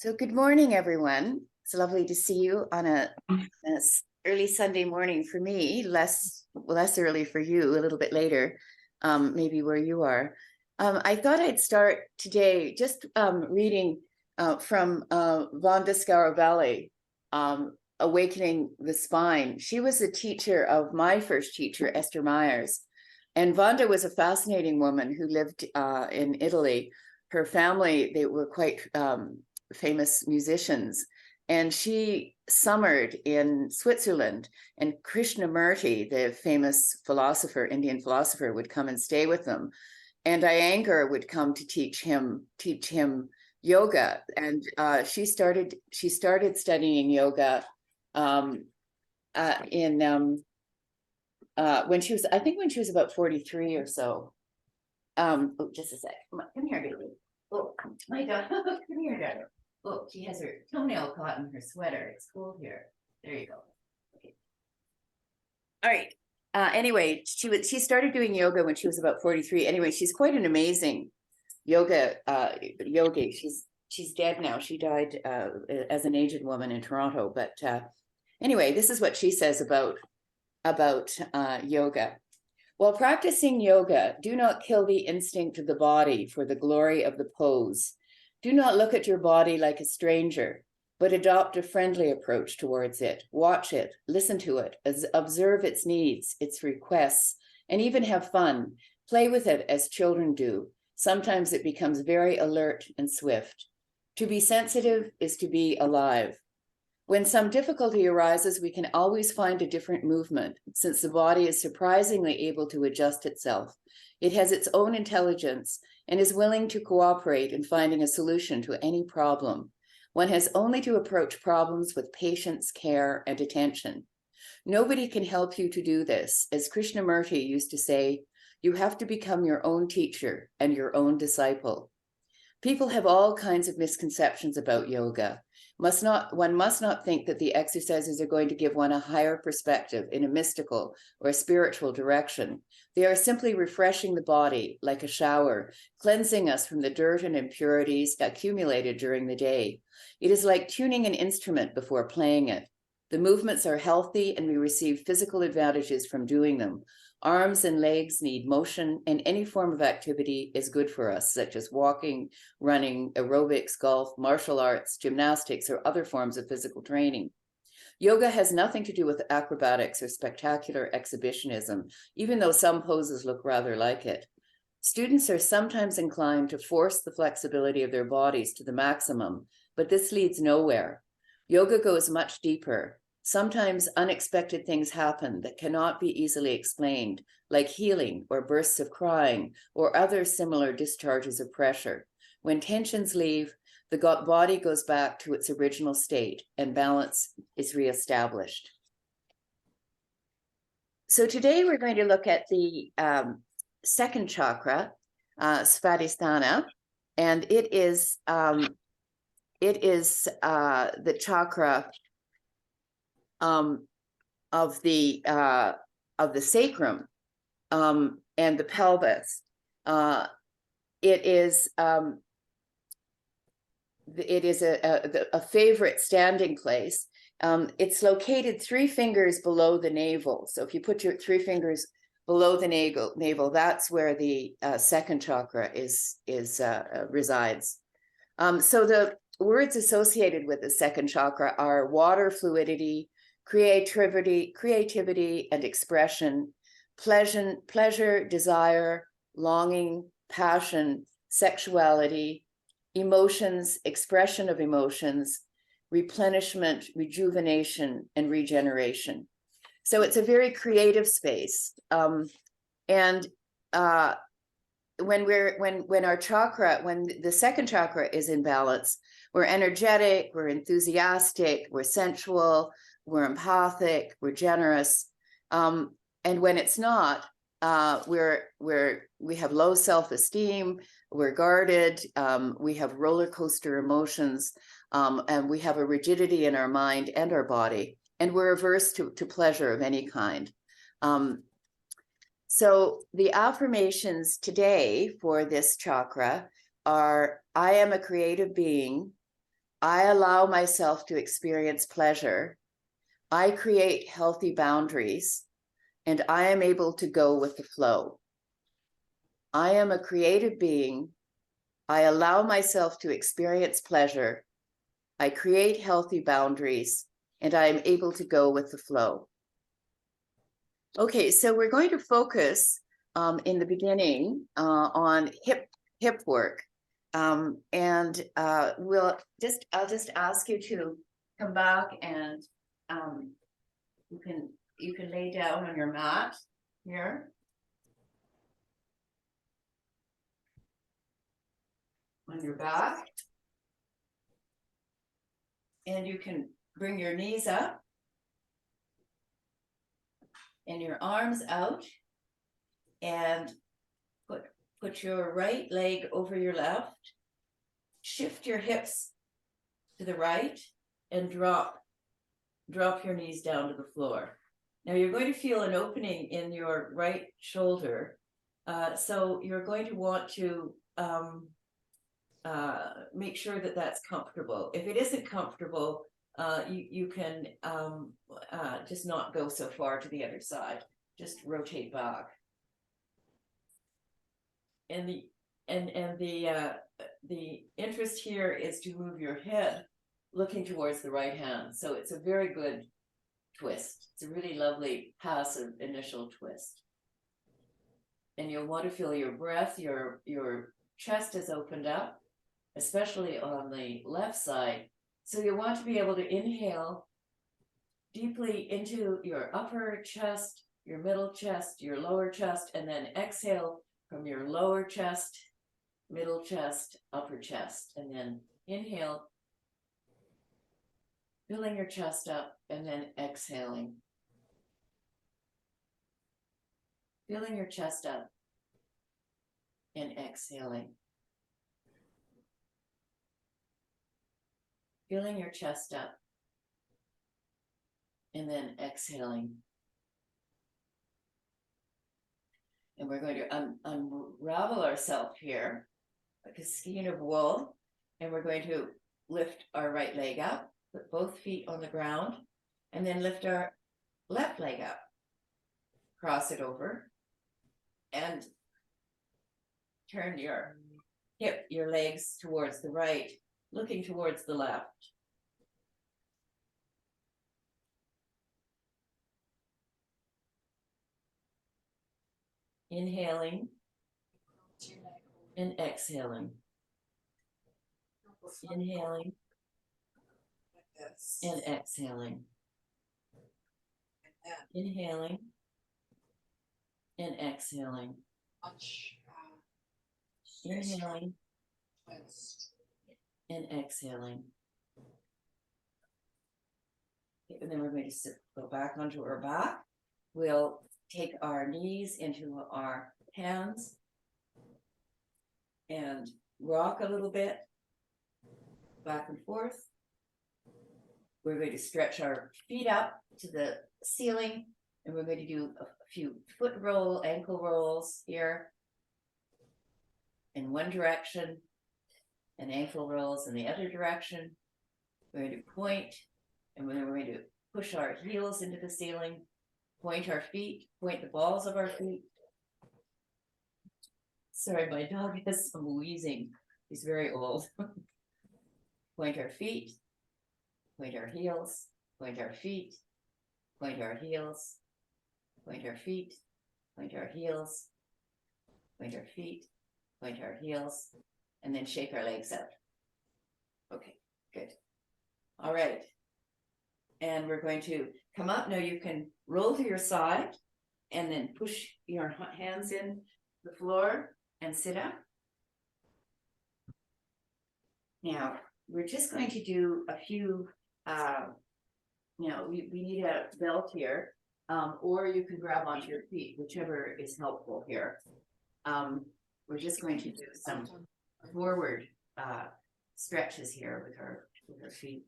So good morning, everyone. It's lovely to see you on a early Sunday morning for me, less early for you, a little bit later, maybe where you are. I thought I'd start today just reading from Vonda Scaravelli, Awakening the Spine. She was the teacher of my first teacher, Esther Myers. And Vonda was a fascinating woman who lived in Italy. Her family, they were quite famous musicians, and she summered in Switzerland, and Krishnamurti, the famous philosopher, Indian philosopher, would come and stay with them, and Iyengar would come to teach him yoga. And she started studying yoga when she was, I think when she was about 43 or so. Oh, just a sec. Come here, baby. Oh, my dog. Come here, daughter. Oh, she has her toenail caught in her sweater. It's cold here. There you go. Okay. All right. Anyway, she started doing yoga when she was about 43. Anyway, she's quite an amazing yogi. She's dead now. She died as an aged woman in Toronto. But anyway, this is what she says about yoga. While practicing yoga, do not kill the instinct of the body for the glory of the pose. Do not look at your body like a stranger, but adopt a friendly approach towards it. Watch it, listen to it, observe its needs, its requests, and even have fun. Play with it as children do. Sometimes it becomes very alert and swift. To be sensitive is to be alive. When some difficulty arises, we can always find a different movement, since the body is surprisingly able to adjust itself. It has its own intelligence and is willing to cooperate in finding a solution to any problem. One has only to approach problems with patience, care, and attention. Nobody can help you to do this. As Krishnamurti used to say, you have to become your own teacher and your own disciple. People have all kinds of misconceptions about yoga. One must not think that the exercises are going to give one a higher perspective in a mystical or a spiritual direction. They are simply refreshing the body like a shower, cleansing us from the dirt and impurities accumulated during the day. It is like tuning an instrument before playing it. The movements are healthy and we receive physical advantages from doing them. Arms and legs need motion, and any form of activity is good for us, such as walking, running, aerobics, golf, martial arts, gymnastics, or other forms of physical training. Yoga has nothing to do with acrobatics or spectacular exhibitionism, even though some poses look rather like it. Students are sometimes inclined to force the flexibility of their bodies to the maximum, but this leads nowhere. Yoga goes much deeper. Sometimes unexpected things happen that cannot be easily explained, like healing or bursts of crying or other similar discharges of pressure. When tensions leave, the body goes back to its original state and balance is reestablished. So today we're going to look at the second chakra, Svadhisthana, and it is the chakra of the sacrum and the pelvis. It is a favorite standing place. It's located 3 fingers below the navel. So if you put your 3 fingers below the navel, that's where the second chakra resides. So the words associated with the second chakra are water, fluidity, creativity and expression, pleasure, desire, longing, passion, sexuality, emotions, expression of emotions, replenishment, rejuvenation, and regeneration. So it's a very creative space. When the second chakra is in balance, we're energetic, we're enthusiastic, we're sensual, we're empathic, we're generous. And when it's not, we have low self-esteem, we're guarded, we have roller coaster emotions, and we have a rigidity in our mind and our body, and we're averse to pleasure of any kind. So the affirmations today for this chakra are, I am a creative being. I allow myself to experience pleasure. I create healthy boundaries, and I am able to go with the flow. I am a creative being. I allow myself to experience pleasure. I create healthy boundaries, and I am able to go with the flow. Okay, so we're going to focus in the beginning on hip work. And I'll just ask you to come back, and you can lay down on your mat here. On your back. And you can bring your knees up and your arms out, and put your right leg over your left. Shift your hips to the right and drop your knees down to the floor. Now you're going to feel an opening in your right shoulder. So you're going to want to make sure that that's comfortable. If it isn't comfortable, you can just not go so far to the other side. Just rotate back. And the interest here is to move your head looking towards the right hand. So it's a very good twist. It's a really lovely passive initial twist. And you'll want to feel your breath, your chest is opened up, especially on the left side. So you want to be able to inhale deeply into your upper chest, your middle chest, your lower chest, and then exhale from your lower chest, middle chest, upper chest, and then inhale, filling your chest up, and then exhaling. Filling your chest up and exhaling. Filling your chest up and then exhaling. And we're going to unravel ourselves here like a skein of wool, and we're going to lift our right leg up, put both feet on the ground, and then lift our left leg up. Cross it over and turn your legs towards the right, looking towards the left. Inhaling and exhaling. Inhaling and exhaling. Inhaling and exhaling. Inhaling and exhaling. And then we're going to go back onto our back. We'll take our knees into our hands and rock a little bit back and forth. We're going to stretch our feet up to the ceiling, and we're going to do a few ankle rolls here in one direction, and ankle rolls in the other direction. We're going to point, and then we're going to push our heels into the ceiling, point our feet, point the balls of our feet. Sorry, my dog has some wheezing. He's very old. Point our feet, point our heels, point our feet, point our heels, point our feet, point our heels, point our feet, point our heels, and then shake our legs out. Okay, good. All right. And we're going to come up. Now you can roll to your side and then push your hands in the floor and sit up. Now, we're just going to do a few, we need a belt here, or you can grab onto your feet, whichever is helpful here. We're just going to do some forward stretches here with our feet.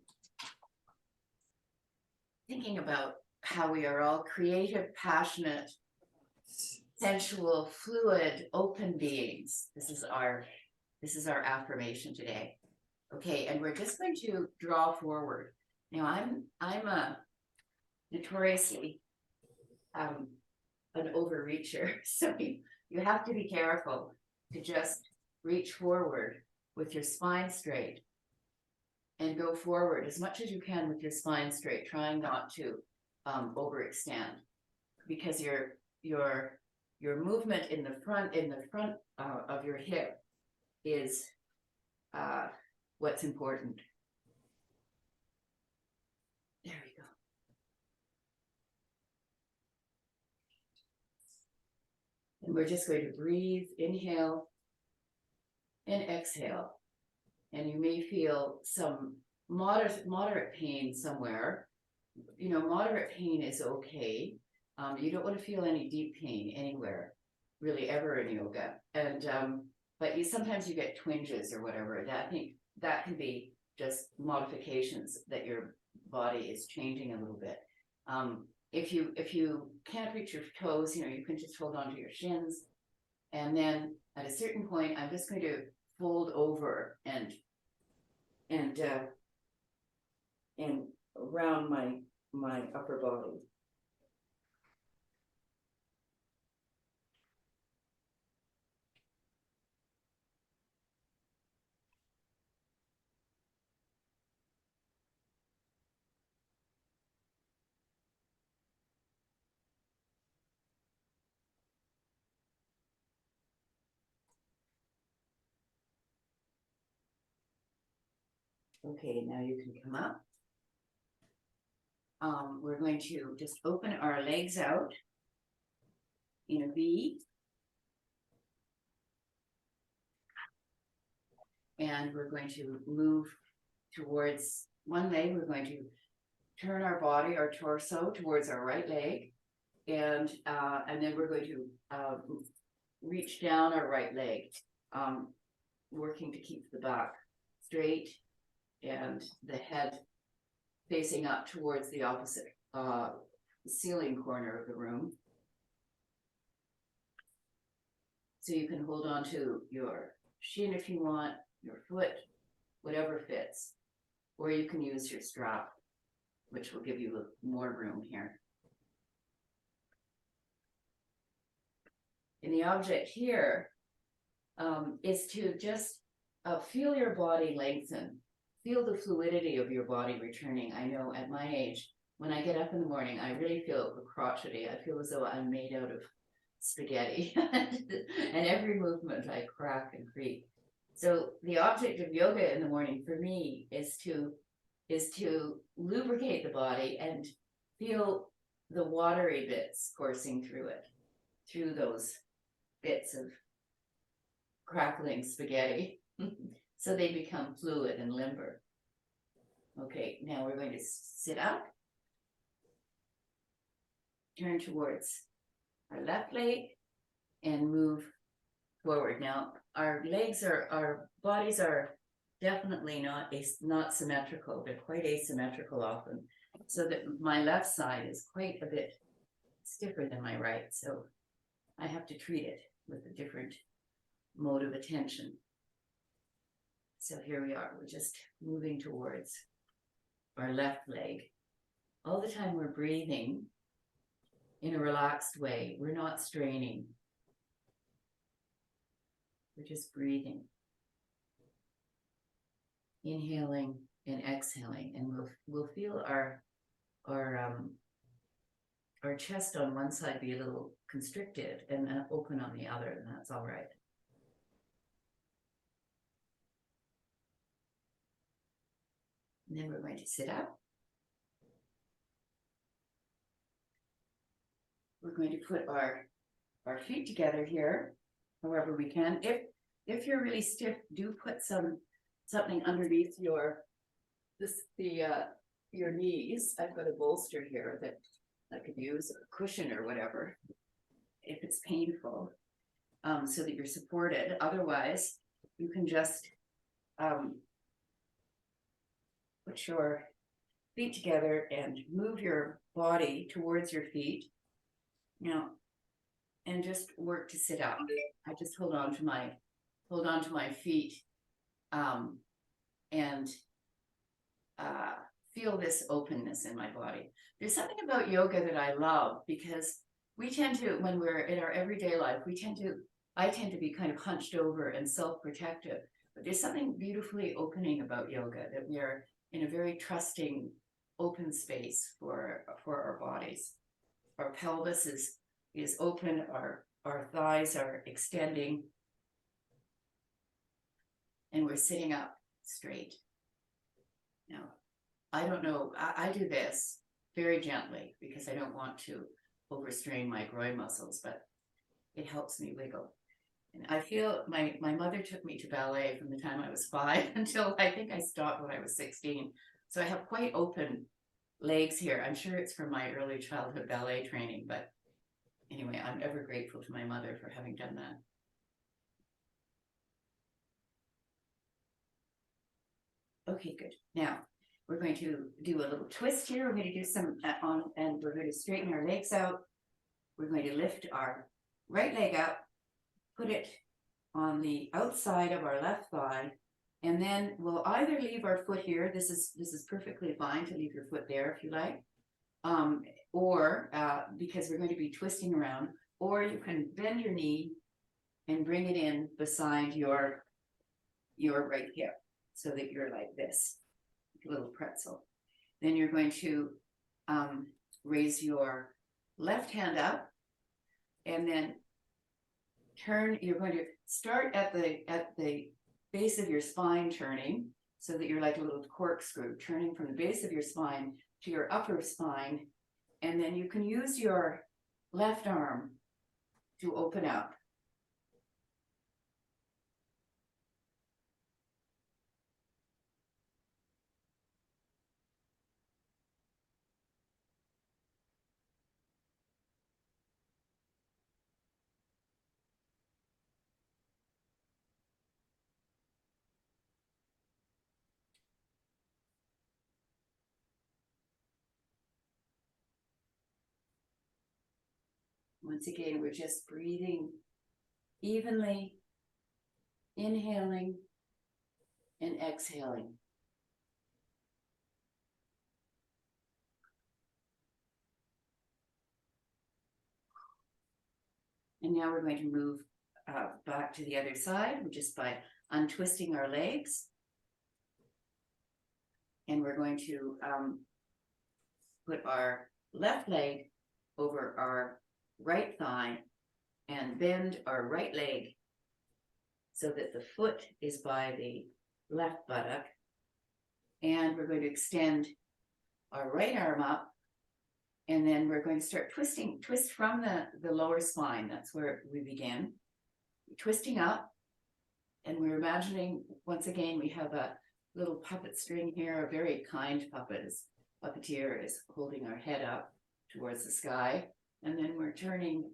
Thinking about how we are all creative, passionate, sensual, fluid, open beings. This is our affirmation today. Okay, and we're just going to draw forward. Now I'm a notoriously an overreacher, so you have to be careful to just reach forward with your spine straight and go forward as much as you can with your spine straight, trying not to overextend, because your movement in the front of your hip is what's important. There we go. And we're just going to breathe, inhale and exhale. And you may feel some moderate pain somewhere. You know, moderate pain is okay. You don't want to feel any deep pain anywhere, really, ever in yoga. And but sometimes you get twinges or whatever. And I think that can be just modifications that your body is changing a little bit. If you can't reach your toes, you know, you can just hold on to your shins. And then at a certain point, I'm just going to fold over and around my upper body. Okay, now you can come up. We're going to just open our legs out in a V. And we're going to move towards one leg. We're going to turn our body, our torso, towards our right leg. And then we're going to reach down our right leg, working to keep the back straight and the head facing up towards the opposite ceiling corner of the room. So you can hold on to your shin if you want, your foot, whatever fits, or you can use your strap, which will give you more room here. And the object here is to just feel your body lengthen. Feel the fluidity of your body returning. I know at my age, when I get up in the morning, I really feel crotchety. I feel as though I'm made out of spaghetti. And every movement I crack and creak. So the object of yoga in the morning for me is to lubricate the body and feel the watery bits coursing through it, through those bits of crackling spaghetti. So they become fluid and limber. Okay, now we're going to sit up, turn towards our left leg, and move forward. Now, our bodies are definitely not symmetrical. They're quite asymmetrical often, so that my left side is quite a bit stiffer than my right. So I have to treat it with a different mode of attention. So here we are. We're just moving towards our left leg. All the time we're breathing in a relaxed way. We're not straining. We're just breathing. Inhaling and exhaling. And we'll feel our chest on one side be a little constricted and open on the other, and that's all right. And then we're going to sit up. We're going to put our feet together here, however we can. If you're really stiff, do put something underneath your knees. I've got a bolster here that I could use, a cushion or whatever, if it's painful, so that you're supported. Otherwise, you can just put your feet together and move your body towards your feet. Now, and just work to sit up. I just hold on to my feet, and feel this openness in my body. There's something about yoga that I love, because we tend to, when we're in our everyday life, I tend to be kind of hunched over and self-protective. But there's something beautifully opening about yoga, that we are in a very trusting, open space for our bodies. Our pelvis is open, our thighs are extending, and we're sitting up straight. Now, I don't know, I do this very gently because I don't want to overstrain my groin muscles, but it helps me wiggle. And I feel my mother took me to ballet from the time I was 5 until I think I stopped when I was 16. So I have quite open legs here. I'm sure it's from my early childhood ballet training, but anyway, I'm ever grateful to my mother for having done that. Okay, good. Now, we're going to do a little twist here. We're going to do some and we're going to straighten our legs out. We're going to lift our right leg up, put it on the outside of our left thigh, and then we'll either leave our foot here. This is perfectly fine to leave your foot there if you like, or because we're going to be twisting around, or you can bend your knee and bring it in beside your right hip so that you're like this, like a little pretzel. Then you're going to raise your left hand up, and then you're going to start at the base of your spine, turning so that you're like a little corkscrew, turning from the base of your spine to your upper spine. And then you can use your left arm to open up. Once again, we're just breathing evenly, inhaling and exhaling. And now we're going to move back to the other side, just by untwisting our legs. And we're going to put our left leg over our right thigh and bend our right leg so that the foot is by the left buttock. And we're going to extend our right arm up, and then we're going to start twist from the lower spine. That's where we begin. Twisting up, and we're imagining, once again, we have a little puppet string here, a very kind puppeteer is holding our head up towards the sky, and then we're turning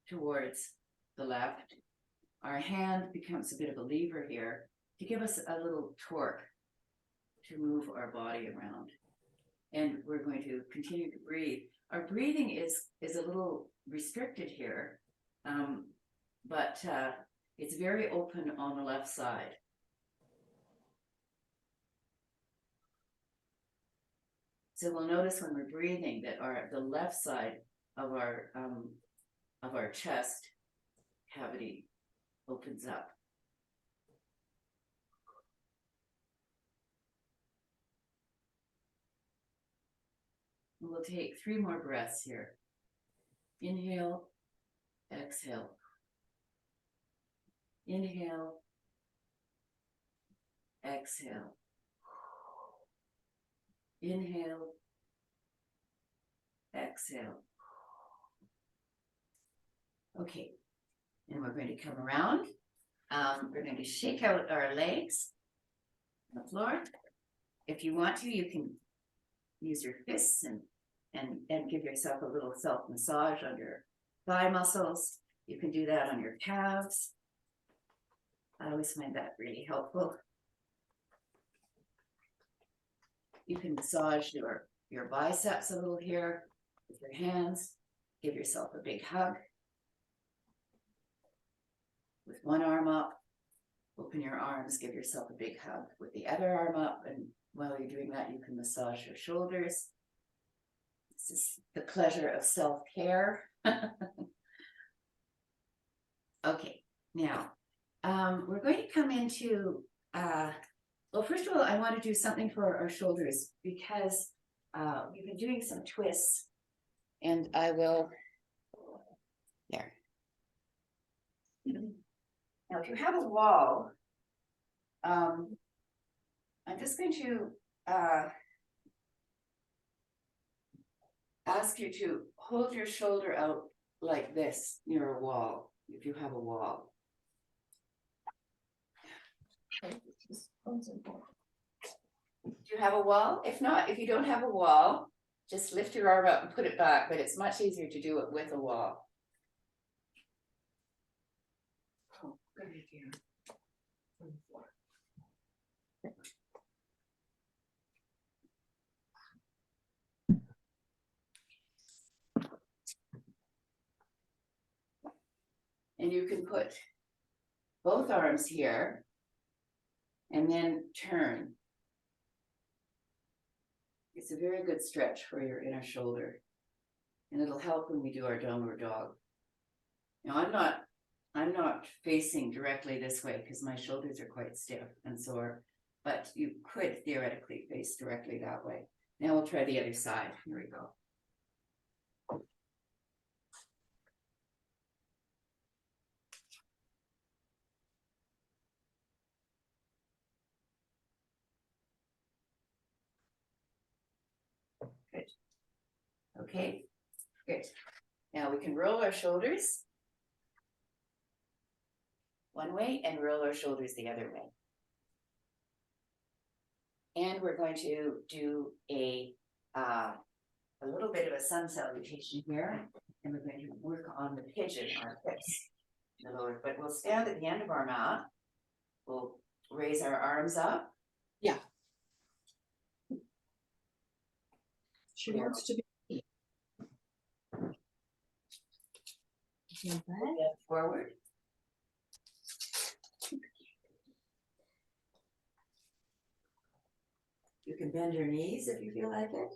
towards the left. Our hand becomes a bit of a lever here to give us a little torque to move our body around. And we're going to continue to breathe. Our breathing is a little restricted here, but it's very open on the left side. So we'll notice when we're breathing that the left side of our chest cavity opens up. And we'll take 3 more breaths here. Inhale, exhale. Inhale, exhale. Inhale, exhale. Okay, and we're going to come around. We're going to shake out our legs on the floor. If you want to, you can use your fists and give yourself a little self-massage on your thigh muscles. You can do that on your calves. I always find that really helpful. You can massage your biceps a little here with your hands. Give yourself a big hug with one arm up Open your arms, give yourself a big hug with the other arm up, and while you're doing that, you can massage your shoulders. This is the pleasure of self-care. Okay, now we're going to come into, well, first of all, I want to do something for our shoulders because we've been doing some twists, and I will, there. Now, if you have a wall, I'm just going to ask you to hold your shoulder out like this near a wall, if you have a wall. Do you have a wall? If not, if you don't have a wall, just lift your arm up and put it back, but it's much easier to do it with a wall. Oh, good idea. And you can put both arms here and then turn. It's a very good stretch for your inner shoulder, and it'll help when we do our downward dog. Now, I'm not facing directly this way because my shoulders are quite stiff and sore, but you could theoretically face directly that way. Now we'll try the other side. Here we go. Good. Okay, good. Now we can roll our shoulders one way and roll our shoulders the other way. And we're going to do a little bit of a sun salutation here, and we're going to work on the pigeon, our hips, the lower. But we'll stand at the end of our mat. We'll raise our arms up. Yeah. She wants to be. Forward. You can bend your knees if you feel like it.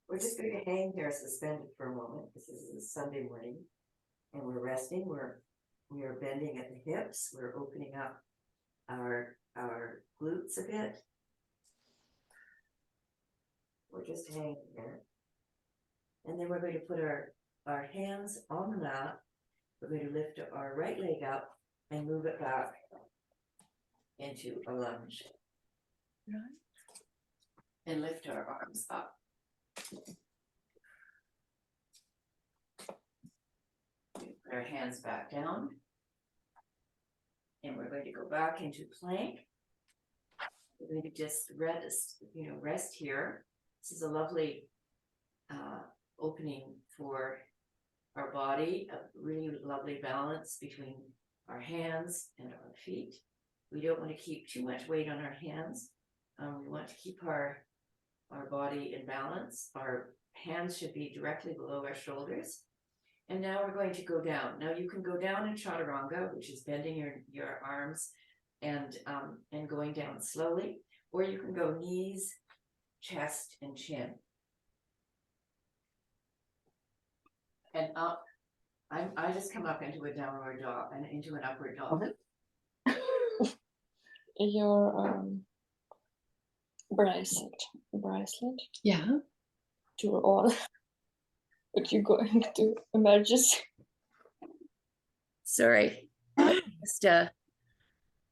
We're just going to hang here suspended for a moment. This is a Sunday morning, and we're resting. We are bending at the hips. We're opening up our glutes a bit. We're just hanging there, and then we're going to put our hands on the mat. We're going to lift our right leg up and move it back into a lunge. Right. And lift our arms up. We put our hands back down. And we're going to go back into plank. We're going to just rest here. This is a lovely opening for our body, a really lovely balance between our hands and our feet. We don't want to keep too much weight on our hands. We want to keep our body in balance. Our hands should be directly below our shoulders. And now we're going to go down. Now you can go down in chaturanga, which is bending your arms and going down slowly, or you can go knees, chest, and chin. And up. I just come up into a downward dog and into an upward dog. Your bracelet. Yeah. To all. But you're going to emergency. Sorry. Just I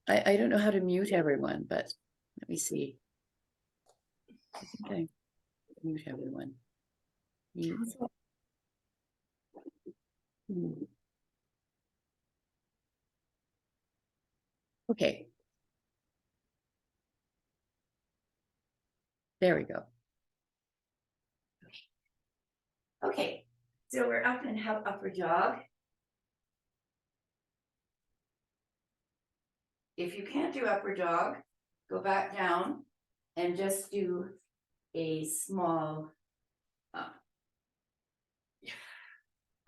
don't know how to mute everyone, but let me see. I think I mute everyone. Mute. Okay. There we go. Okay, so we're up and have upward dog. If you can't do upward dog, go back down and just do a small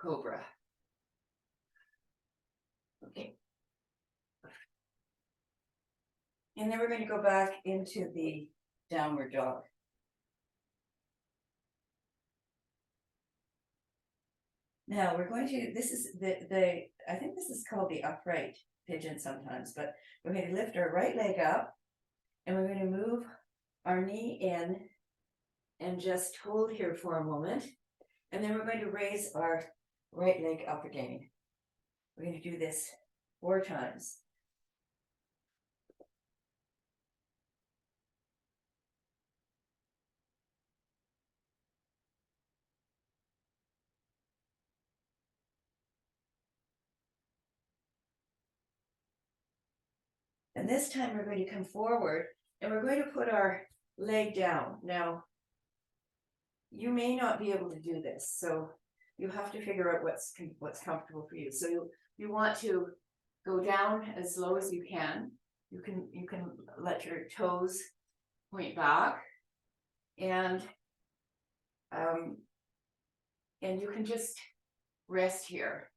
cobra. Okay, And then we're going to go back into the downward dog. Now we're going to, this is I think this is called the upright pigeon sometimes, but we're going to lift our right leg up and we're going to move our knee in and just hold here for a moment. And then we're going to raise our right leg up again. We're going to do this 4 times. And this time we're going to come forward and we're going to put our leg down. Now, you may not be able to do this, so you have to figure out what's comfortable for you. So you want to go down as low as you can. You can let your toes point back, and you can just rest here.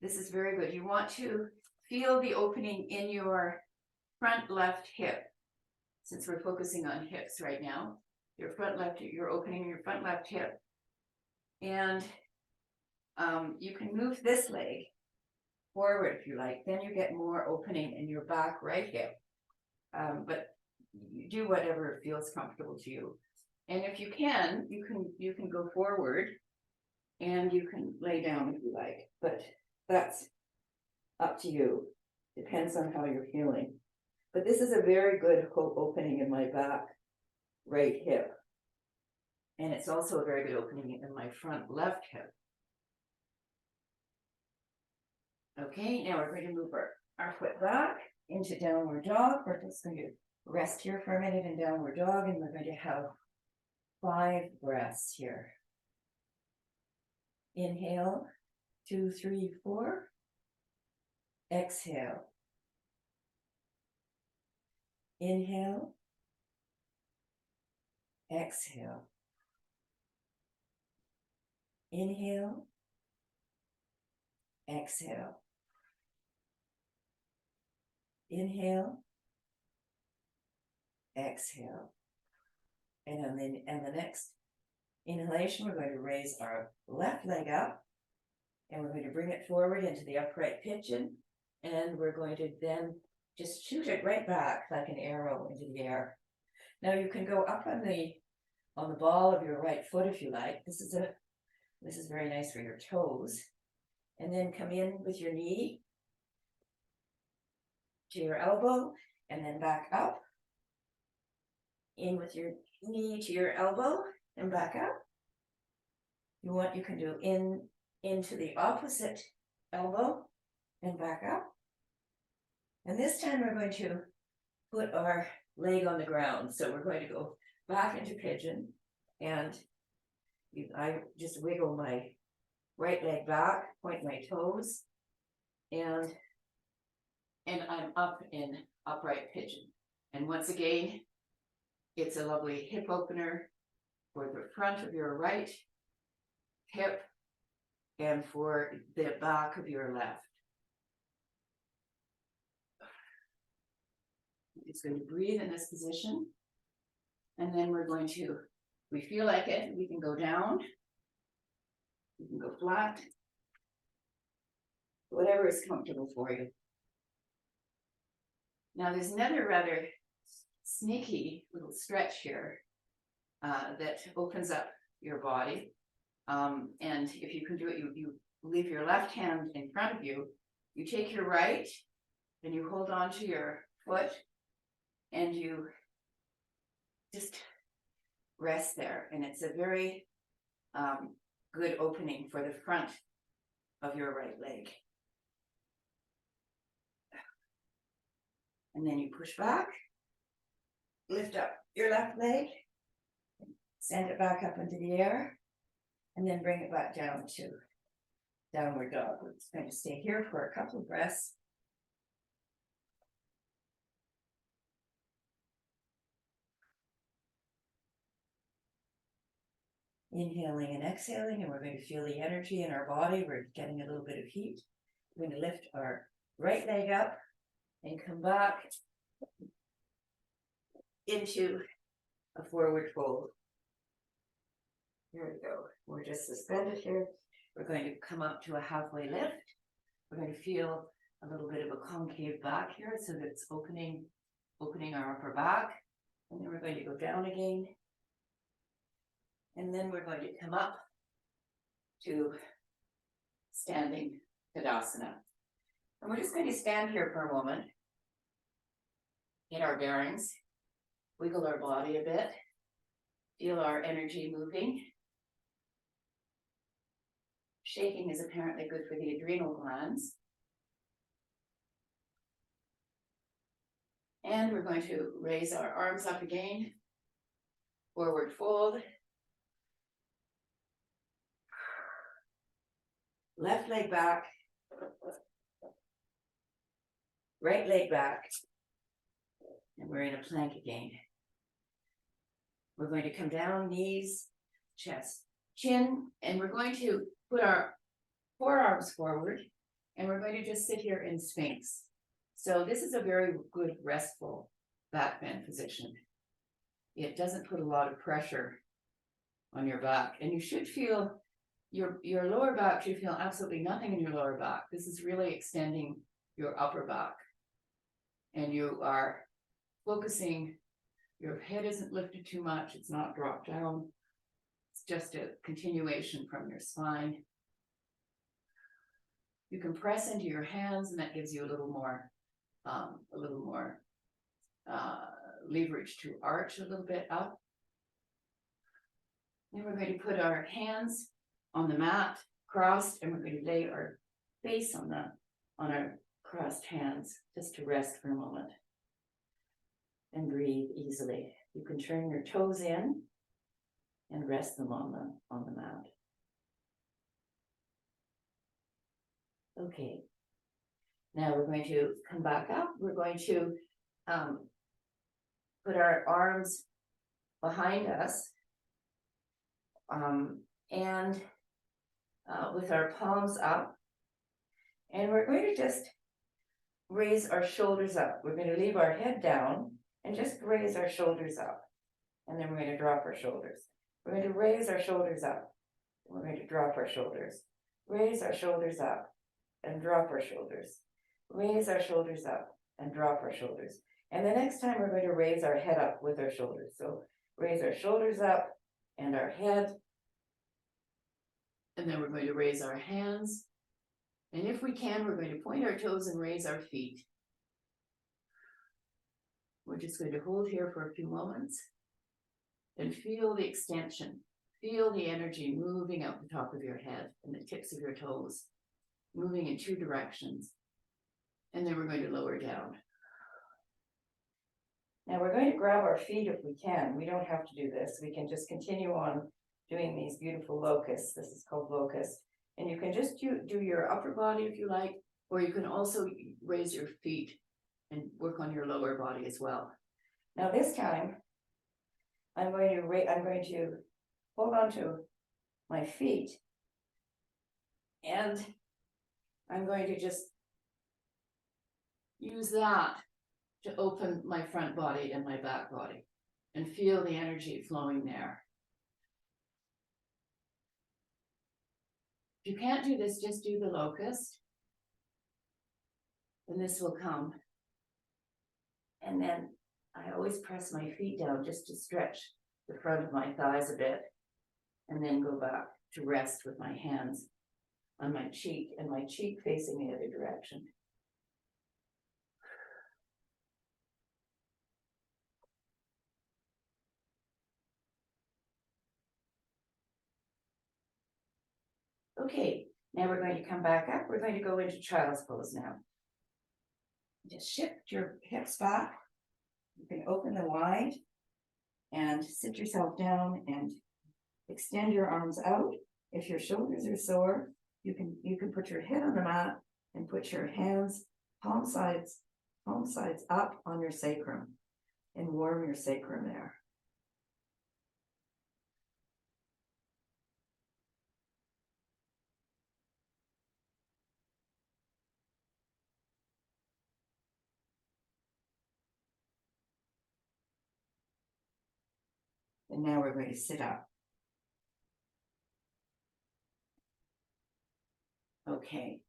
This is very good. You want to feel the opening in your front left hip, since we're focusing on hips right now. You're opening your front left hip. And you can move this leg forward if you like. Then you get more opening in your back right hip. But you do whatever feels comfortable to you. And if you can, you can go forward and you can lay down if you like. But that's up to you. Depends on how you're feeling. But this is a very good opening in my back right hip. And it's also a very good opening in my front left hip. Okay, now we're going to move our foot back into downward dog. We're just going to rest here for a minute in downward dog, and we're going to have 5 breaths here. Inhale, 2, 3, 4. Exhale. Inhale. Exhale. Inhale. Exhale. Inhale. Exhale. And on the next inhalation, we're going to raise our left leg up, and we're going to bring it forward into the upright pigeon, and we're going to then just shoot it right back like an arrow into the air. Now you can go up on the ball of your right foot if you like. This is very nice for your toes. And then come in with your knee to your elbow, and then back up. In with your knee to your elbow and back up. You can do into the opposite elbow and back up. And this time we're going to put our leg on the ground. So we're going to go back into pigeon, and I just wiggle my right leg back, point my toes, and I'm up in upright pigeon. And once again, it's a lovely hip opener for the front of your right hip and for the back of your left. It's going to breathe in this position. And then we're going to, if we feel like it, we can go down. You can go flat. Whatever is comfortable for you. Now there's another rather sneaky little stretch here that opens up your body. And if you can do it, you leave your left hand in front of you. You take your right and you hold on to your foot and you just rest there. And it's a very good opening for the front of your right leg. And then you push back, lift up your left leg, send it back up into the air, and then bring it back down to downward dog. We're just going to stay here for a couple of breaths. Inhaling and exhaling, and we're going to feel the energy in our body. We're getting a little bit of heat. We're going to lift our right leg up and come back into a forward fold. Here we go. We're just suspended here. We're going to come up to a halfway lift. We're going to feel a little bit of a concave back here, so that it's opening our upper back. And then we're going to go down again. And then we're going to come up to standing Tadasana. And we're just going to stand here for a moment, get our bearings, wiggle our body a bit, feel our energy moving. Shaking is apparently good for the adrenal glands. And we're going to raise our arms up again, forward fold. Left leg back, right leg back, and we're in a plank again. We're going to come down, knees, chest, chin, and we're going to put our forearms forward, and we're going to just sit here in Sphinx. So this is a very good restful back bend position. It doesn't put a lot of pressure on your back, and you should feel your lower back should feel absolutely nothing in your lower back. This is really extending your upper back, and you are focusing. Your head isn't lifted too much. It's not dropped down. It's just a continuation from your spine. You can press into your hands, and that gives you a little more leverage to arch a little bit up. Then we're going to put our hands on the mat, crossed, and we're going to lay our face on our crossed hands, just to rest for a moment and breathe easily. You can turn your toes in and rest them on the mat. Okay. Now we're going to come back up. We're going to put our arms behind us, and with our palms up, and we're going to just raise our shoulders up. We're going to leave our head down and just raise our shoulders up, and then we're going to drop our shoulders. We're going to raise our shoulders up, and we're going to drop our shoulders. Raise our shoulders up and drop our shoulders. Raise our shoulders up and drop our shoulders. And the next time we're going to raise our head up with our shoulders. So raise our shoulders up and our head. And then we're going to raise our hands. And if we can, we're going to point our toes and raise our feet. We're just going to hold here for a few moments and feel the extension. Feel the energy moving out the top of your head and the tips of your toes, moving in two directions. And then we're going to lower down. Now we're going to grab our feet if we can. We don't have to do this. We can just continue on doing these beautiful locusts. This is called locust. And you can just do your upper body if you like, or you can also raise your feet and work on your lower body as well. Now this time, I'm going to hold on to my feet, and I'm going to just use that to open my front body and my back body and feel the energy flowing there. If you can't do this, just do the locust, and this will come. And then I always press my feet down just to stretch the front of my thighs a bit, and then go back to rest with my hands on my cheek and my cheek facing the other direction. Okay, now we're going to come back up. We're going to go into child's pose now. Just shift your hips back. You can open them wide and sit yourself down and extend your arms out. If your shoulders are sore, you can put your head on the mat and put your hands palm sides up on your sacrum and warm your sacrum there. And now we're going to sit up. Okay.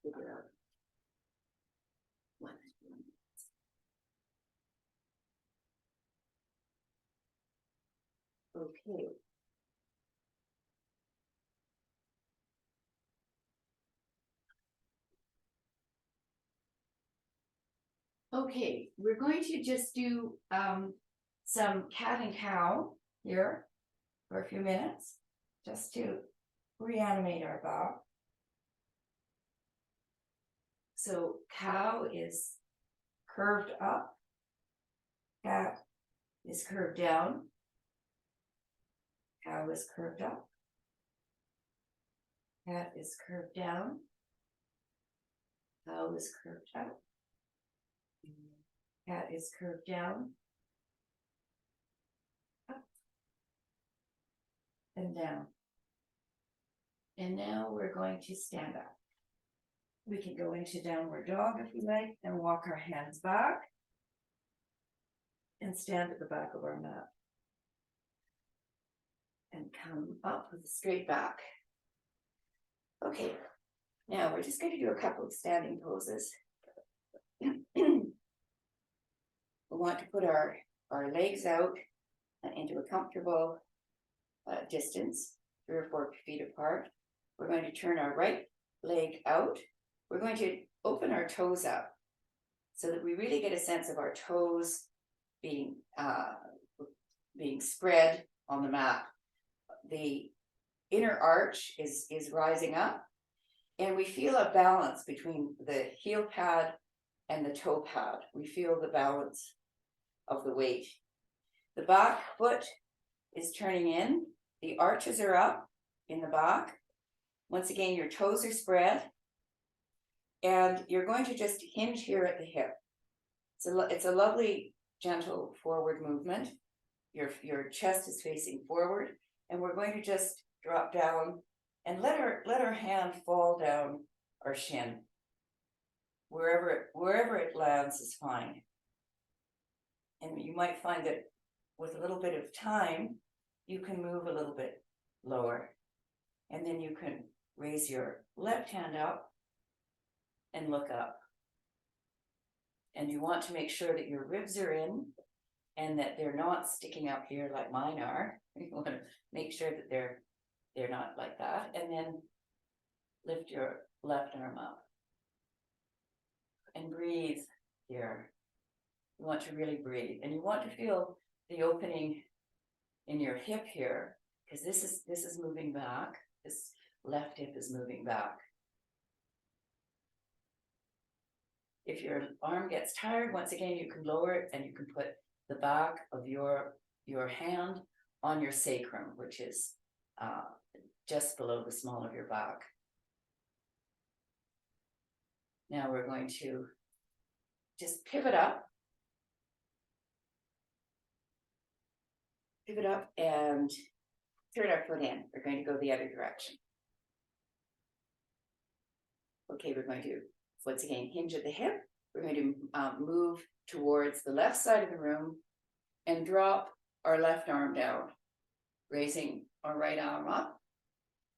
Figure out what is doing. Okay. Okay, we're going to just do some cat and cow here for a few minutes, just to reanimate our back. So cow is curved up, cat is curved down, cow is curved up, cat is curved down, cow is curved up, cat is curved down, up, and down. And now we're going to stand up. We can go into downward dog if we like, and walk our hands back and stand at the back of our mat. And come up with a straight back. Okay, now we're just going to do a couple of standing poses. We want to put our legs out into a comfortable distance, 3 or 4 feet apart. We're going to turn our right leg out. We're going to open our toes up so that we really get a sense of our toes being spread on the mat. The inner arch is rising up, and we feel a balance between the heel pad and the toe pad. We feel the balance of the weight. The back foot is turning in. The arches are up in the back. Once again, your toes are spread, and you're going to just hinge here at the hip. It's a lovely, gentle forward movement. Your chest is facing forward, and we're going to just drop down and let our hand fall down our shin. Wherever it lands is fine. And you might find that with a little bit of time, you can move a little bit lower. And then you can raise your left hand up and look up. And you want to make sure that your ribs are in and that they're not sticking out here like mine are. You want to make sure that they're not like that. And then lift your left arm up. And breathe here. You want to really breathe. And you want to feel the opening in your hip here, because this is moving back. This left hip is moving back. If your arm gets tired, once again, you can lower it and you can put the back of your hand on your sacrum, which is just below the small of your back. Now we're going to just pivot up and turn our foot in. We're going to go the other direction. Okay, we're going to once again hinge at the hip. We're going to move towards the left side of the room and drop our left arm down, raising our right arm up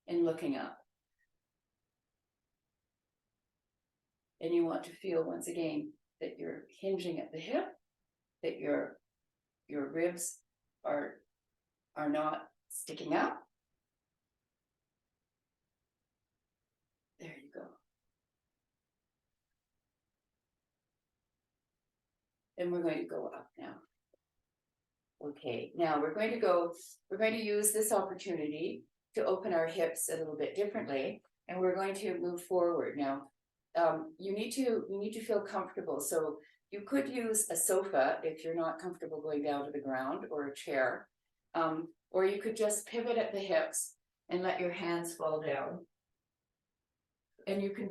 and looking up. And you want to feel once again that you're hinging at the hip, that your ribs are not sticking up. There you go. And we're going to go up now. Okay, now we're going to use this opportunity to open our hips a little bit differently, and we're going to move forward. Now, you need to feel comfortable. So you could use a sofa if you're not comfortable going down to the ground, or a chair, or you could just pivot at the hips and let your hands fall down. And you can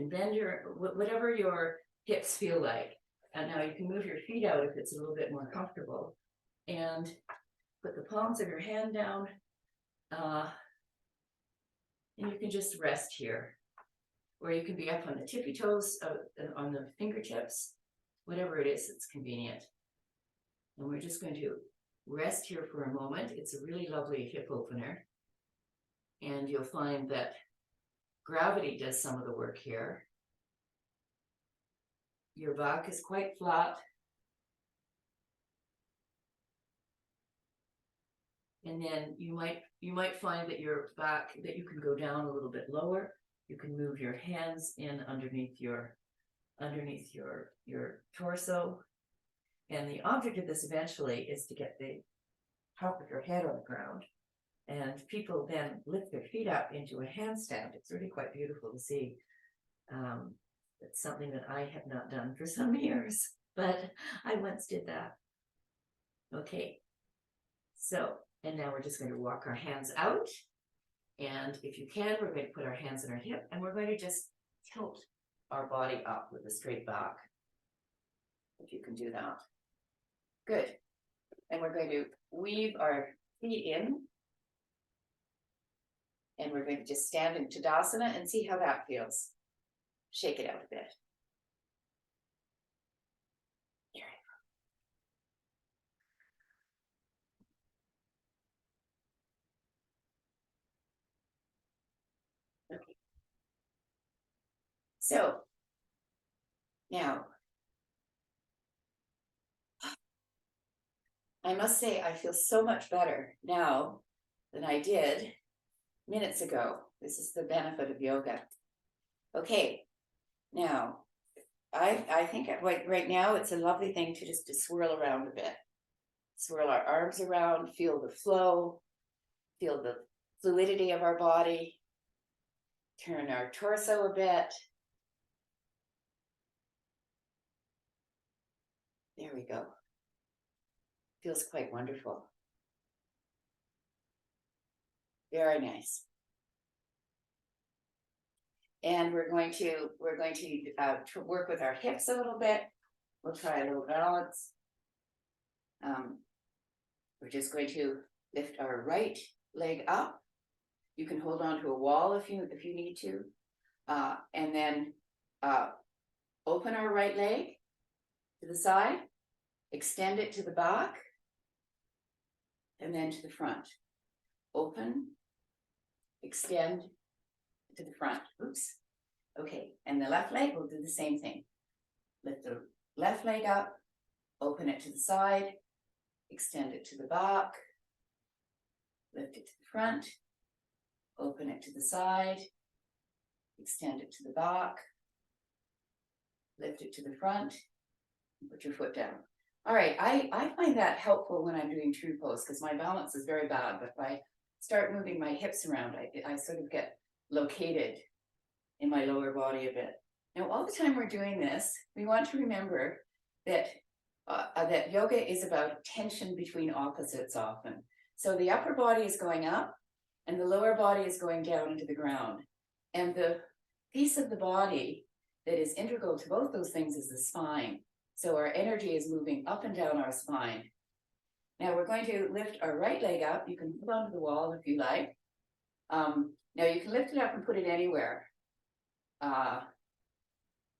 bend whatever your hips feel like. And now you can move your feet out if it's a little bit more comfortable, and put the palms of your hand down, and you can just rest here, or you can be up on the tippy toes, on the fingertips, whatever it is that's convenient. And we're just going to rest here for a moment. It's a really lovely hip opener. And you'll find that gravity does some of the work here. Your back is quite flat. And then you might find that your back, that you can go down a little bit lower. You can move your hands in underneath your torso. And the object of this eventually is to get the top of your head on the ground. And people then lift their feet up into a handstand. It's really quite beautiful to see. It's something that I have not done for some years, but I once did that. Okay, so, and now we're just going to walk our hands out. And if you can, we're going to put our hands on our hip and we're going to just tilt our body up with a straight back. If you can do that. Good. And we're going to weave our feet in. And we're going to just stand in Tadasana and see how that feels. Shake it out a bit. Here. Okay. So, now, I must say I feel so much better now than I did minutes ago. This is the benefit of yoga. Okay, now, I think right now it's a lovely thing to just to swirl around a bit. Swirl our arms around, feel the flow, feel the fluidity of our body. Turn our torso a bit. There we go. Feels quite wonderful. Very nice. And we're going to work with our hips a little bit. We'll try a little balance. We're just going to lift our right leg up. You can hold on to a wall if you need to, and then open our right leg to the side, extend it to the back, and then to the front. Open, extend to the front. Oops. Okay, and the left leg will do the same thing. Lift the left leg up, open it to the side, extend it to the back, lift it to the front, open it to the side, extend it to the back, lift it to the front, and put your foot down. All right, I find that helpful when I'm doing true pose because my balance is very bad, but if I start moving my hips around, I sort of get located in my lower body a bit. Now, all the time we're doing this, we want to remember that that yoga is about tension between opposites often. So the upper body is going up and the lower body is going down into the ground. And the piece of the body that is integral to both those things is the spine. So our energy is moving up and down our spine. Now we're going to lift our right leg up. You can hold onto the wall if you like. Now you can lift it up and put it anywhere. I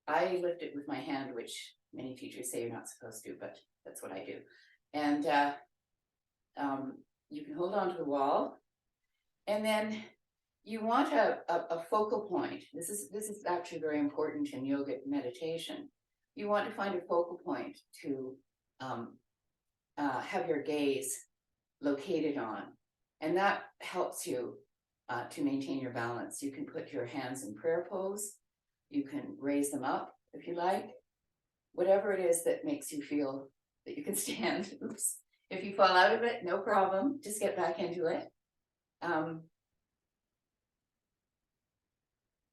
lift it with my hand, which many teachers say you're not supposed to, but that's what I do. And you can hold onto the wall. And then you want a focal point. This is actually very important in yogic meditation. You want to find a focal point to have your gaze located on. And that helps you to maintain your balance. You can put your hands in prayer pose. You can raise them up if you like. Whatever it is that makes you feel that you can stand. Oops. If you fall out of it, no problem. Just get back into it.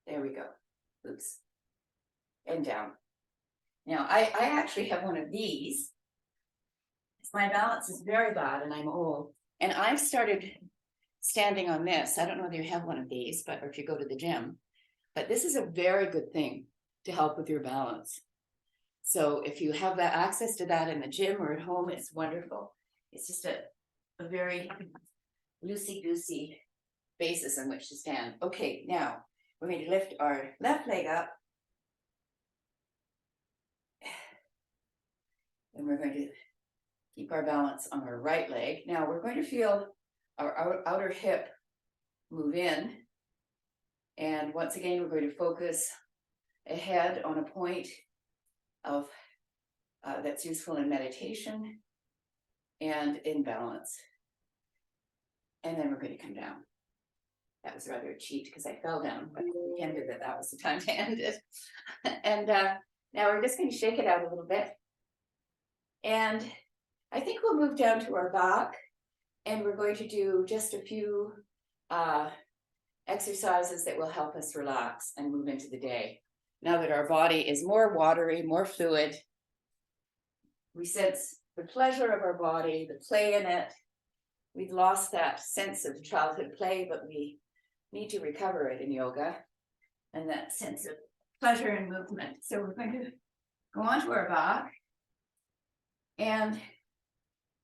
There we go. Oops. And down. Now, I actually have one of these. My balance is very bad and I'm old. And I've started standing on this. I don't know whether you have one of these, but or if you go to the gym. But this is a very good thing to help with your balance. So if you have that access to that in the gym or at home, it's wonderful. It's just a very loosey-goosey basis on which to stand. Okay, now we're going to lift our left leg up. And we're going to keep our balance on our right leg. Now we're going to feel our outer hip move in. And once again, we're going to focus ahead on a point of that's useful in meditation and in balance. And then we're going to come down. That was rather a cheat because I fell down, but we ended it. That was the time to end it. And now we're just going to shake it out a little bit. And I think we'll move down to our back, and we're going to do just a few exercises that will help us relax and move into the day. Now that our body is more watery, more fluid, we sense the pleasure of our body, the play in it. We've lost that sense of childhood play, but we need to recover it in yoga, and that sense of pleasure and movement. So we're going to go onto our back, and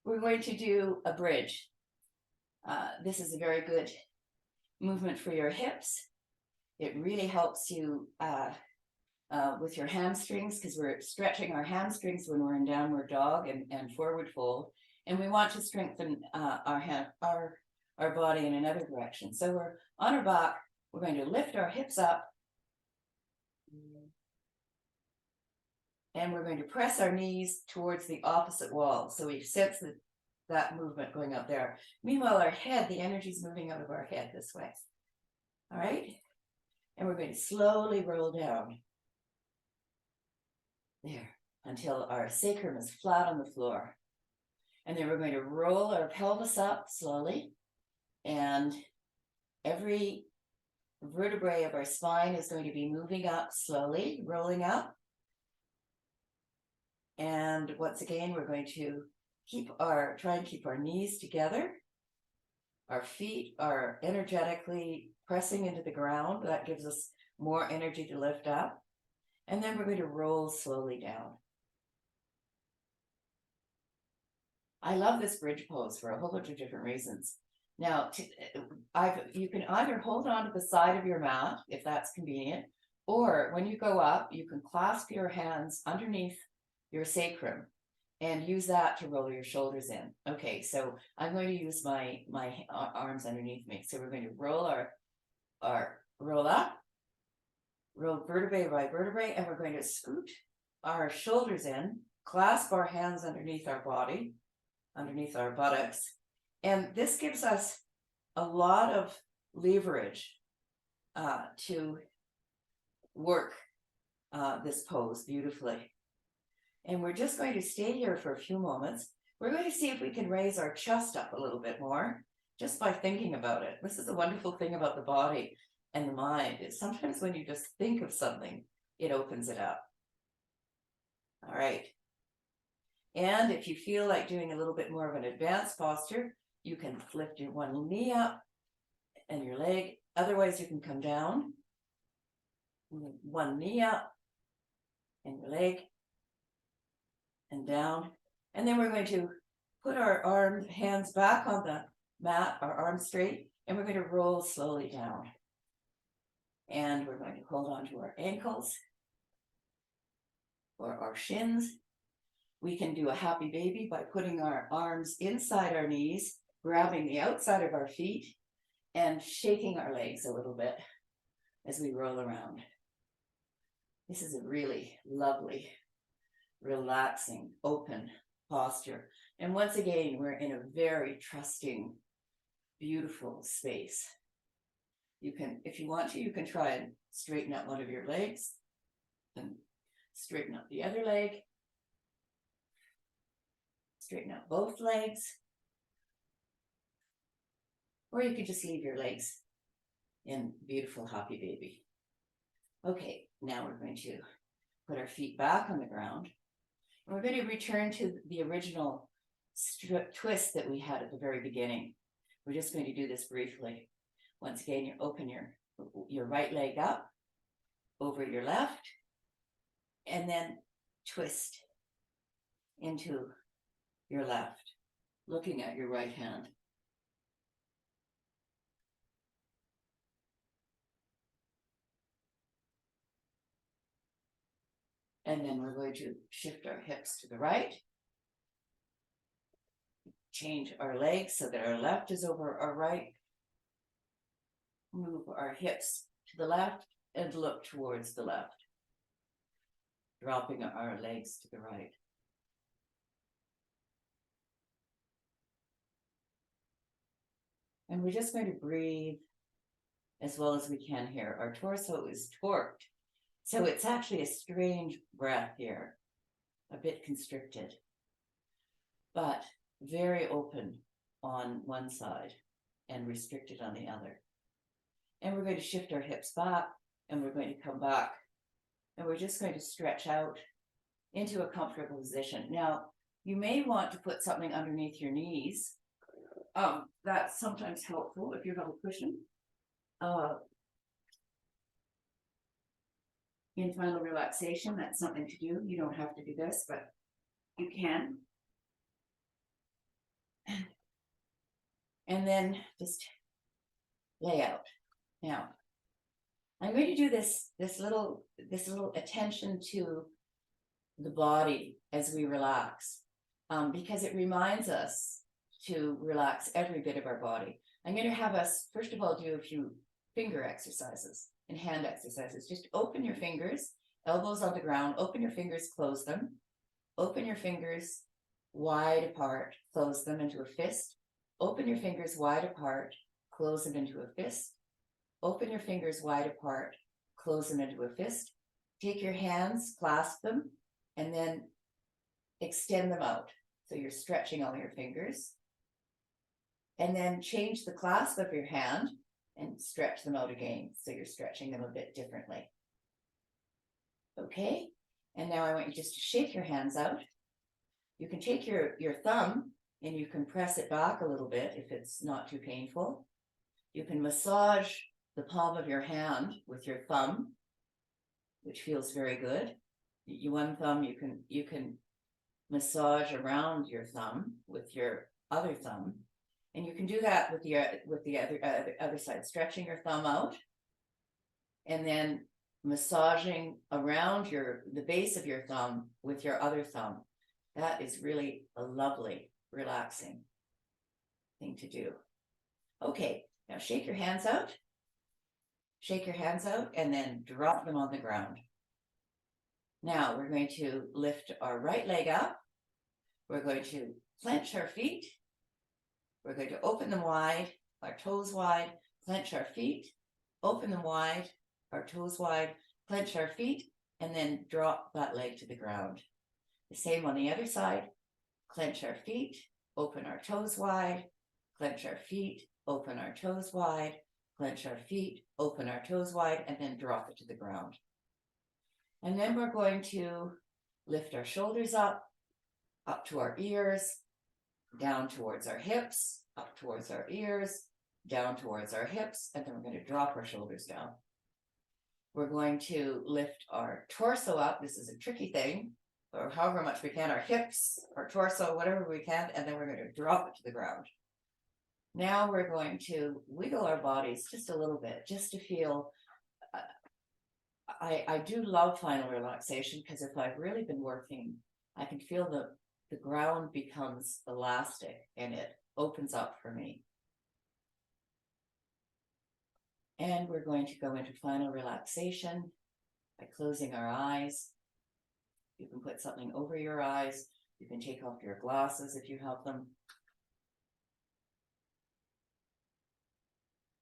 we're going to do a bridge. This is a very good movement for your hips. It really helps you with your hamstrings, because we're stretching our hamstrings when we're in downward dog and forward fold, and we want to strengthen our body in another direction. So we're on our back. We're going to lift our hips up, and we're going to press our knees towards the opposite wall. So we sense that movement going up there. Meanwhile, our head, the energy is moving out of our head this way. All right? And we're going to slowly roll down there until our sacrum is flat on the floor. And then we're going to roll our pelvis up slowly, and every vertebrae of our spine is going to be moving up slowly, rolling up. And once again, we're going to try and keep our knees together. Our feet are energetically pressing into the ground. That gives us more energy to lift up. And then we're going to roll slowly down. I love this bridge pose for a whole bunch of different reasons. Now, you can either hold on to the side of your mat, if that's convenient, or when you go up, you can clasp your hands underneath your sacrum and use that to roll your shoulders in. Okay, so I'm going to use my arms underneath me. So we're going to roll roll up, roll vertebrae by vertebrae, and we're going to scoot our shoulders in, clasp our hands underneath our body, underneath our buttocks. And this gives us a lot of leverage to work this pose beautifully. And we're just going to stay here for a few moments. We're going to see if we can raise our chest up a little bit more just by thinking about it. This is the wonderful thing about the body and the mind, is sometimes when you just think of something, it opens it up. All right. And if you feel like doing a little bit more of an advanced posture, you can lift your one knee up and your leg. Otherwise, you can come down, one knee up and your leg, and down. And then we're going to put our hands back on the mat, our arms straight, and we're going to roll slowly down. And we're going to hold on to our ankles or our shins. We can do a happy baby by putting our arms inside our knees, grabbing the outside of our feet, and shaking our legs a little bit as we roll around. This is a really lovely, relaxing, open posture. And once again, we're in a very trusting, beautiful space. You can, if you want to, you can try and straighten out one of your legs and straighten out the other leg. Straighten out both legs. Or you could just leave your legs in beautiful happy baby. Okay, now we're going to put our feet back on the ground. And we're going to return to the original twist that we had at the very beginning. We're just going to do this briefly. Once again, you open your right leg up over your left, and then twist into your left, looking at your right hand. And then we're going to shift our hips to the right change our legs so that our left is over our right. Move our hips to the left and look towards the left. Dropping our legs to the right. And we're just going to breathe as well as we can here. Our torso is torqued. So it's actually a strange breath here, a bit constricted, but very open on one side and restricted on the other. And we're going to shift our hips back, and we're going to come back, and we're just going to stretch out into a comfortable position. Now, you may want to put something underneath your knees. That's sometimes helpful if you have a cushion. In final relaxation, that's something to do. You don't have to do this, but you can. And then just lay out. Now, I'm going to do this little attention to the body as we relax, because it reminds us to relax every bit of our body. I'm going to have us, first of all, do a few finger exercises and hand exercises. Just open your fingers, elbows on the ground, open your fingers, close them. Open your fingers wide apart, close them into a fist. Open your fingers wide apart, close them into a fist. Open your fingers wide apart, close them into a fist. Take your hands, clasp them, and then extend them out. So you're stretching all your fingers. And then change the clasp of your hand and stretch them out again. So you're stretching them a bit differently. Okay? And now I want you just to shake your hands out. You can take your thumb and you can press it back a little bit if it's not too painful. You can massage the palm of your hand with your thumb, which feels very good. One thumb, you can massage around your thumb with your other thumb. And you can do that with the other side, stretching your thumb out and then massaging around the base of your thumb with your other thumb. That is really a lovely, relaxing thing to do. Okay, now shake your hands out. Shake your hands out and then drop them on the ground. Now we're going to lift our right leg up. We're going to clench our feet. We're going to open them wide, our toes wide, clench our feet, open them wide, our toes wide, clench our feet, and then drop that leg to the ground. The same on the other side, clench our feet, open our toes wide, clench our feet, open our toes wide, clench our feet, open our toes wide, and then drop it to the ground. And then we're going to lift our shoulders up to our ears, down towards our hips, up towards our ears, down towards our hips, and then we're going to drop our shoulders down. We're going to lift our torso up. This is a tricky thing, or however much we can, our hips, our torso, whatever we can, and then we're going to drop it to the ground. Now we're going to wiggle our bodies just a little bit, just to feel. I do love final relaxation because if I've really been working, I can feel the ground becomes elastic and it opens up for me. And we're going to go into final relaxation by closing our eyes. You can put something over your eyes. You can take off your glasses if you have them.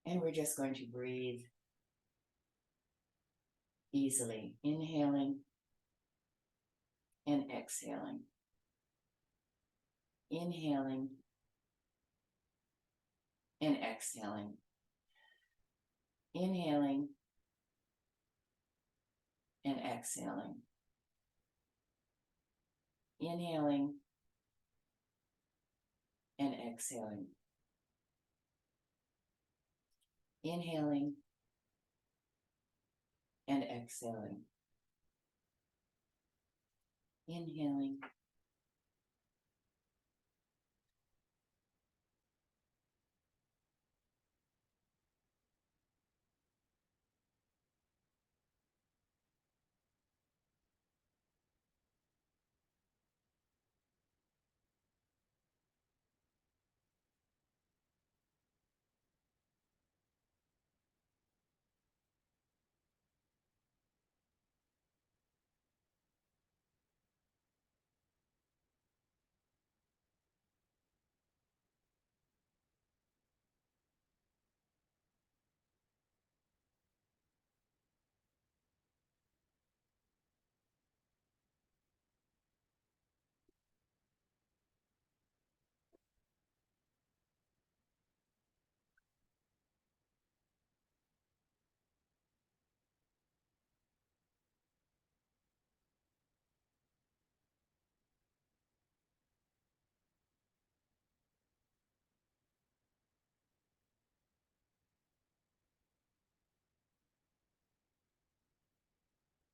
And we're just going to breathe easily, inhaling and exhaling. Inhaling and exhaling. Inhaling and exhaling. Inhaling and exhaling. Inhaling and exhaling. Inhaling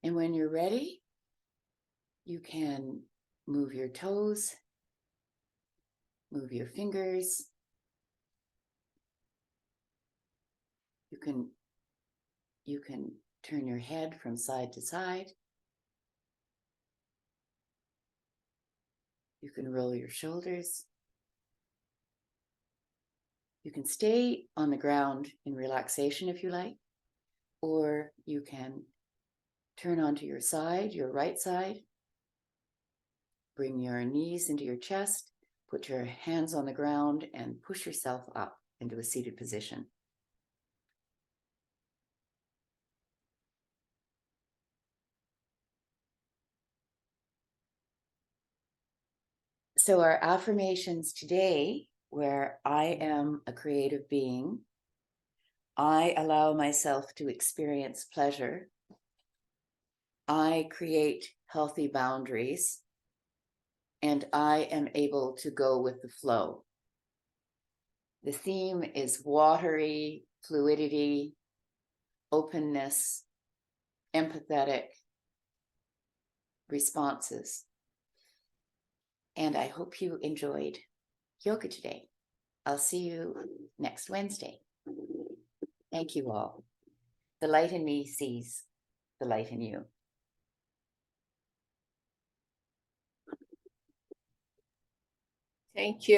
And when you're ready, you can move your toes, move your fingers. You can turn your head from side to side. You can roll your shoulders. You can stay on the ground in relaxation if you like, or you can turn onto your side, your right side. Bring your knees into your chest, put your hands on the ground, and push yourself up into a seated position. So our affirmations today, where I am a creative being, I allow myself to experience pleasure, I create healthy boundaries, and I am able to go with the flow. The theme is watery, fluidity, openness, empathetic responses. And I hope you enjoyed yoga today. I'll see you next Wednesday. Thank you all. The light in me sees the light in you. Thank you.